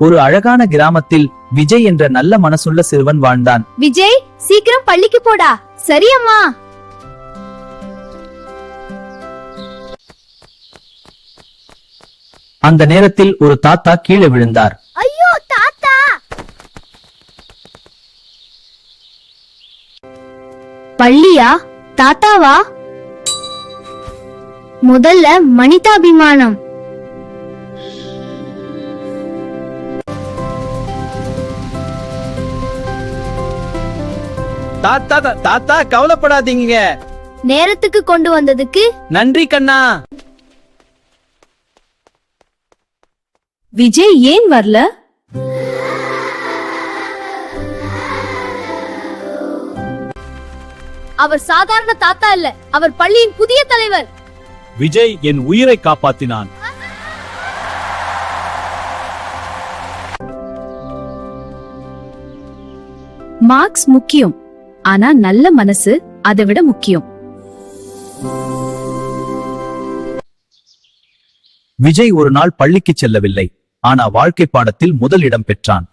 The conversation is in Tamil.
ஒரு அழகான கிராமத்தில் விஜய் என்ற நல்ல மனசுள்ள சிறுவன் வாழ்ந்தான். விஜய், சீக்கிரம் பள்ளிக்கு போடா. சரி அம்மா. அந்த நேரத்தில் ஒரு தாத்தா கீழே விழுந்தார். ஐயோ தாத்தா! பள்ளியா? தாத்தாவா? முதல்ல மனிதாபிமானம். தாத்தா தாத்தா கவலைப்படாதீங்க. நேரத்துக்கு கொண்டு வந்ததுக்கு நன்றி கண்ணா. விஜய் ஏன் வரல? அவர் சாதாரண தாத்தா இல்ல, அவர் பள்ளியின் புதிய தலைவர். விஜய் என் உயிரை காப்பாத்தினான். மார்க்ஸ் முக்கியம், ஆனா நல்ல மனசு அதை விட முக்கியம். விஜய் ஒரு நாள் பள்ளிக்கு செல்லவில்லை. ஆனா வாழ்க்கை பாடத்தில் முதல் இடம் பெற்றான்.